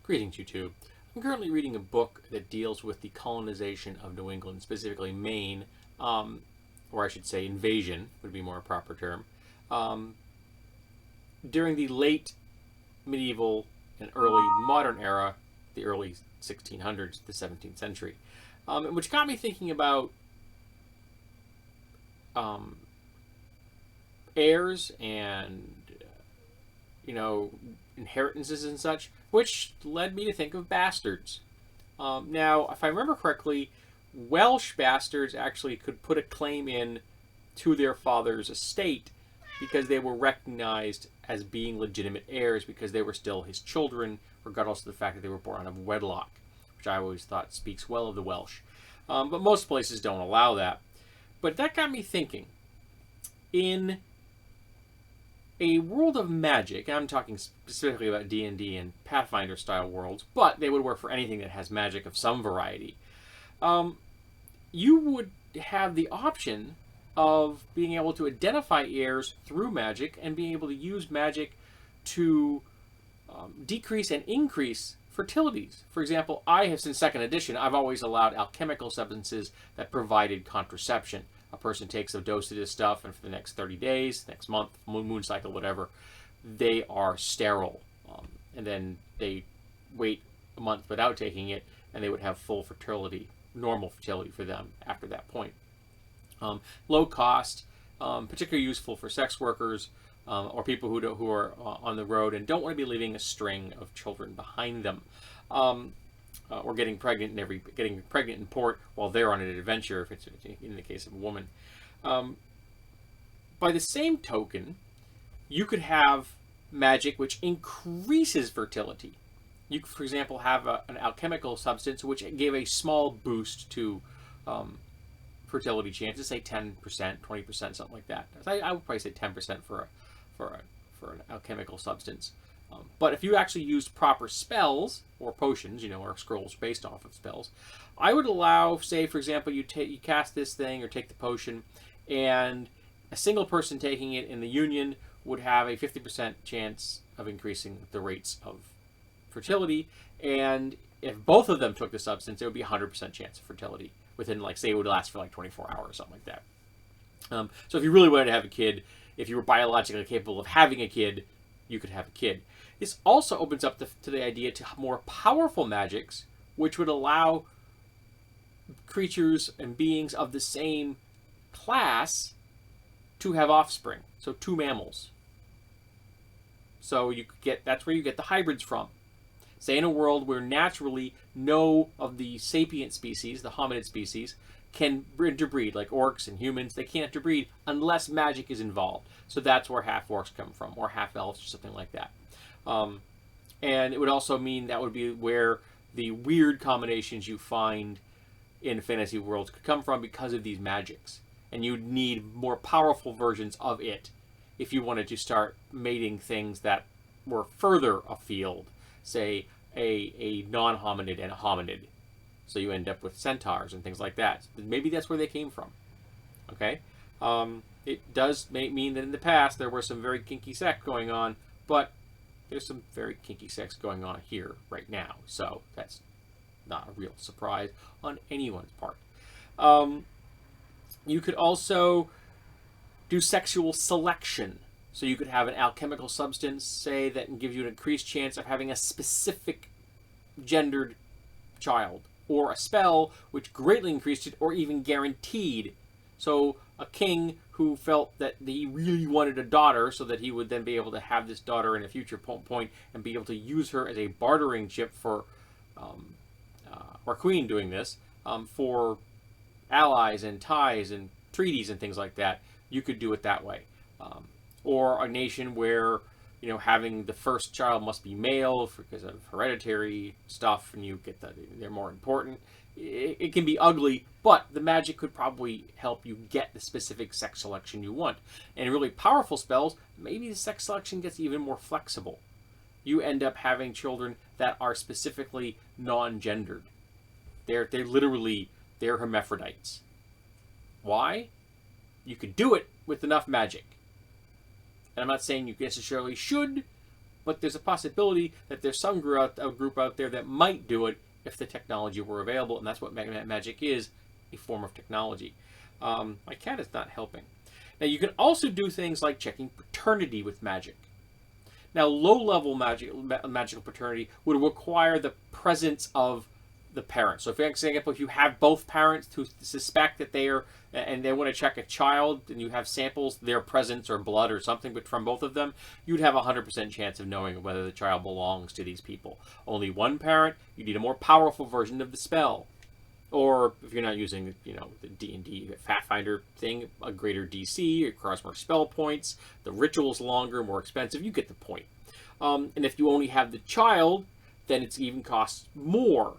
Greetings, YouTube. I'm currently reading a book that deals with the colonization of New England, specifically Maine, or I should say invasion would be more a proper term, um, during the late medieval and early modern era, the early 1600s, the 17th century, which got me thinking about um, heirs and inheritances and such, which led me to think of bastards. Now, if I remember correctly, Welsh bastards actually could put a claim in to their father's estate because they were recognized as being legitimate heirs because they were still his children, regardless of the fact that they were born out of wedlock, which I always thought speaks well of the Welsh. But most places don't allow that. But that got me thinking. In a world of magic, I'm talking specifically about D&D and Pathfinder style worlds, but they would work for anything that has magic of some variety. You would have the option of being able to identify heirs through magic and being able to use magic to decrease and increase fertilities. For example, I have, since second edition, I've always allowed alchemical substances that provided contraception. A person takes a dose of this stuff, and for the next 30 days, next month, moon cycle, whatever, they are sterile. And then they wait a month without taking it, and they would have full fertility, normal fertility for them after that point. Low cost, particularly useful for sex workers or people who are on the road and don't want to be leaving a string of children behind them. Or getting pregnant in port while they're on an adventure, if it's in the case of a woman. By the same token, you could have magic which increases fertility. You could, for example, have an alchemical substance which gave a small boost to fertility chances, say 10%, 20%, something like that. I would probably say 10% for an alchemical substance. But if you actually used proper spells or potions, or scrolls based off of spells, I would allow, say, for example, you cast this thing or take the potion, and a single person taking it in the union would have a 50% chance of increasing the rates of fertility, and if both of them took the substance, it would be a 100% chance of fertility within, say, it would last for 24 hours, something like that. So if you really wanted to have a kid, if you were biologically capable of having a kid, you could have a kid. This also opens up to the idea to more powerful magics, which would allow creatures and beings of the same class to have offspring. So two mammals. So that's where you get the hybrids from. Say in a world where naturally no of the sapient species, the hominid species, can interbreed, like orcs and humans. They can't interbreed unless magic is involved. So that's where half-orcs come from, or half-elves, or something like that. And it would also mean that would be where the weird combinations you find in fantasy worlds could come from because of these magics. And you'd need more powerful versions of it if you wanted to start mating things that were further afield, say a non-hominid and a hominid. So you end up with centaurs and things like that. Maybe that's where they came from. Okay? It does mean that in the past there were some very kinky sex going on, but there's some very kinky sex going on here right now. So that's not a real surprise on anyone's part. You could also do sexual selection. So you could have an alchemical substance, say, that gives you an increased chance of having a specific gendered child, or a spell which greatly increased it or even guaranteed. So a king who felt that he really wanted a daughter so that he would then be able to have this daughter in a future point and be able to use her as a bartering chip for, or queen doing this, for allies and ties and treaties and things like that, you could do it that way. Or a nation where having the first child must be male because of hereditary stuff, and they're more important. It can be ugly, but the magic could probably help you get the specific sex selection you want. And really powerful spells, maybe the sex selection gets even more flexible. You end up having children that are specifically non-gendered. They're hermaphrodites. Why? You could do it with enough magic. And I'm not saying you necessarily should, but there's a possibility that there's some group out there that might do it if the technology were available, and that's what magic is, a form of technology. My cat is not helping. Now, you can also do things like checking paternity with magic. Now, low-level magical paternity would require the presence of the parent. So, for example, if you have both parents who suspect that they are, and they want to check a child, and you have samples, their presence or blood or something, but from both of them, you'd have a 100% chance of knowing whether the child belongs to these people. Only one parent, you need a more powerful version of the spell. Or if you're not using, the D&D Pathfinder thing, a greater DC, it requires more spell points, the ritual's longer, more expensive, you get the point. And if you only have the child, then it even costs more.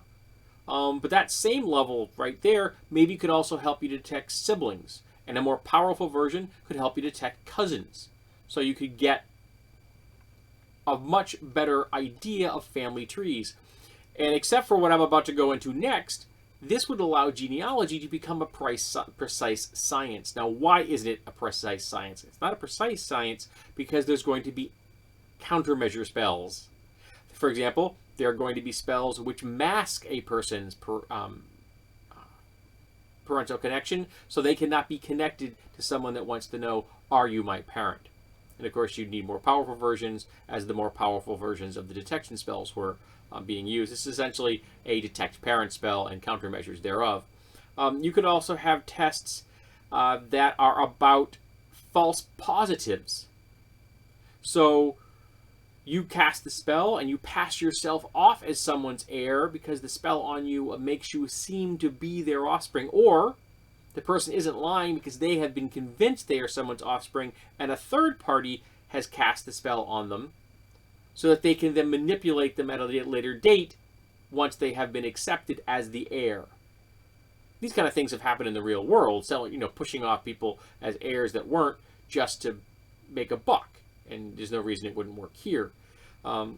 But that same level right there maybe could also help you detect siblings. And a more powerful version could help you detect cousins. So you could get a much better idea of family trees. And except for what I'm about to go into next, this would allow genealogy to become a precise science. Now, why isn't it a precise science? It's not a precise science because there's going to be countermeasure spells. For example, there are going to be spells which mask a person's parental connection, so they cannot be connected to someone that wants to know, are you my parent? And of course, you'd need more powerful versions, as the more powerful versions of the detection spells were being used. This is essentially a detect parent spell and countermeasures thereof. You could also have tests that are about false positives. So you cast the spell and you pass yourself off as someone's heir because the spell on you makes you seem to be their offspring, or the person isn't lying because they have been convinced they are someone's offspring and a third party has cast the spell on them so that they can then manipulate them at a later date once they have been accepted as the heir. These kind of things have happened in the real world, pushing off people as heirs that weren't just to make a buck. And there's no reason it wouldn't work here. So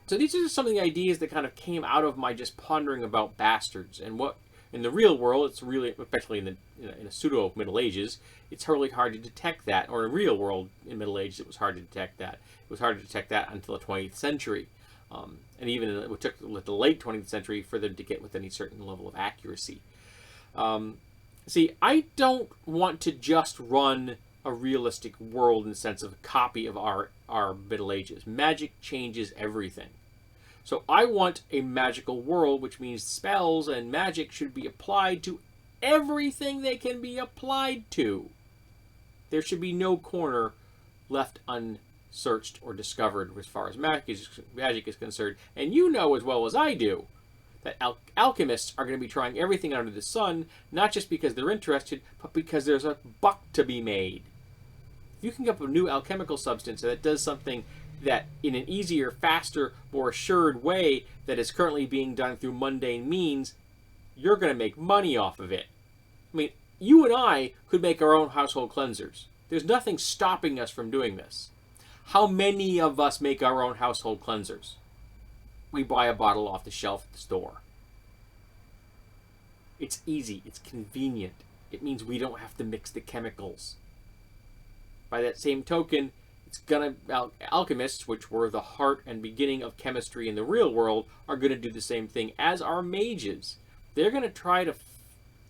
these are just some of the ideas that kind of came out of my just pondering about bastards. And what, in the real world, it's really, especially in a pseudo Middle Ages, it's really hard to detect that. Or in real world, in Middle Ages, it was hard to detect that. It was hard to detect that until the 20th century. And even it took the late 20th century for them to get with any certain level of accuracy. See, I don't want to just run a realistic world in the sense of a copy of our Middle Ages. Magic changes everything. So I want a magical world, which means spells and magic should be applied to everything they can be applied to. There should be no corner left unsearched or discovered as far as magic is concerned. And you know as well as I do that alchemists are going to be trying everything under the sun, not just because they're interested, but because there's a buck to be made. If you can get up a new alchemical substance that does something that in an easier, faster, more assured way that is currently being done through mundane means, you're going to make money off of it. I mean, you and I could make our own household cleansers. There's nothing stopping us from doing this. How many of us make our own household cleansers? We buy a bottle off the shelf at the store. It's easy. It's convenient. It means we don't have to mix the chemicals. By that same token, alchemists, which were the heart and beginning of chemistry in the real world, are going to do the same thing, as are mages. They're going to try to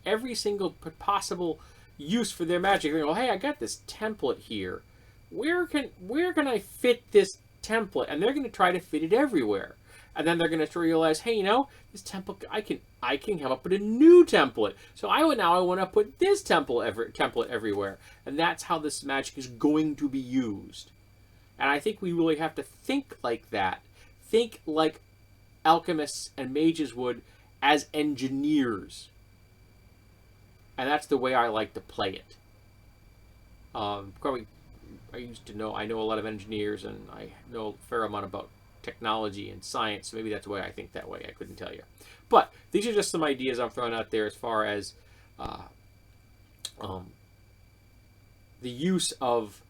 every single possible use for their magic. They go, hey, I got this template here. Where can I fit this template? And they're going to try to fit it everywhere. And then they're going to realize, hey, this template, I can come up with a new template. So I want to put this template everywhere. And that's how this magic is going to be used. And I think we really have to think like that. Think like alchemists and mages would as engineers. And that's the way I like to play it. Probably, I know a lot of engineers, and I know a fair amount about technology and science, so maybe that's why I think that way. I couldn't tell you. But these are just some ideas I'm throwing out there as far as the use of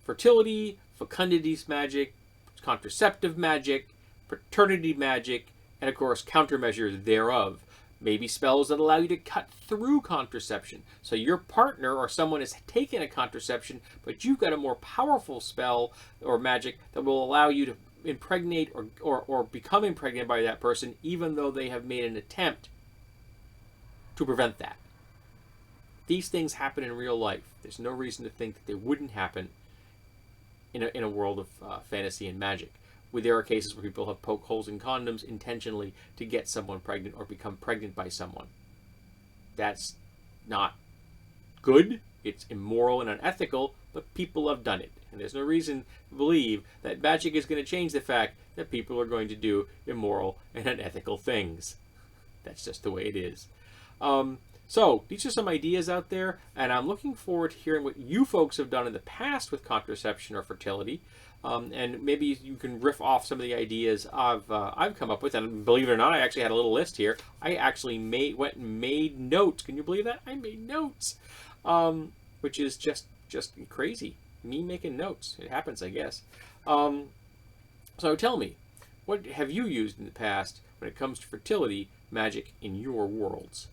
fertility, fecundity magic, contraceptive magic, paternity magic, and of course countermeasures thereof. Maybe spells that allow you to cut through contraception. So your partner or someone has taken a contraception, but you've got a more powerful spell or magic that will allow you to impregnate or become impregnated by that person, even though they have made an attempt to prevent that. These things happen in real life. There's no reason to think that they wouldn't happen in a world of fantasy and magic. Where there are cases where people have poked holes in condoms intentionally to get someone pregnant or become pregnant by someone. That's not good. It's immoral and unethical, but people have done it. And there's no reason to believe that magic is going to change the fact that people are going to do immoral and unethical things. That's just the way it is. So these are some ideas out there, and I'm looking forward to hearing what you folks have done in the past with contraception or fertility. And maybe you can riff off some of the ideas I've come up with. And believe it or not, I actually had a little list here. I actually went and made notes. Can you believe that? I made notes, which is just crazy. Me making notes. It happens, I guess. So tell me, what have you used in the past when it comes to fertility magic in your worlds?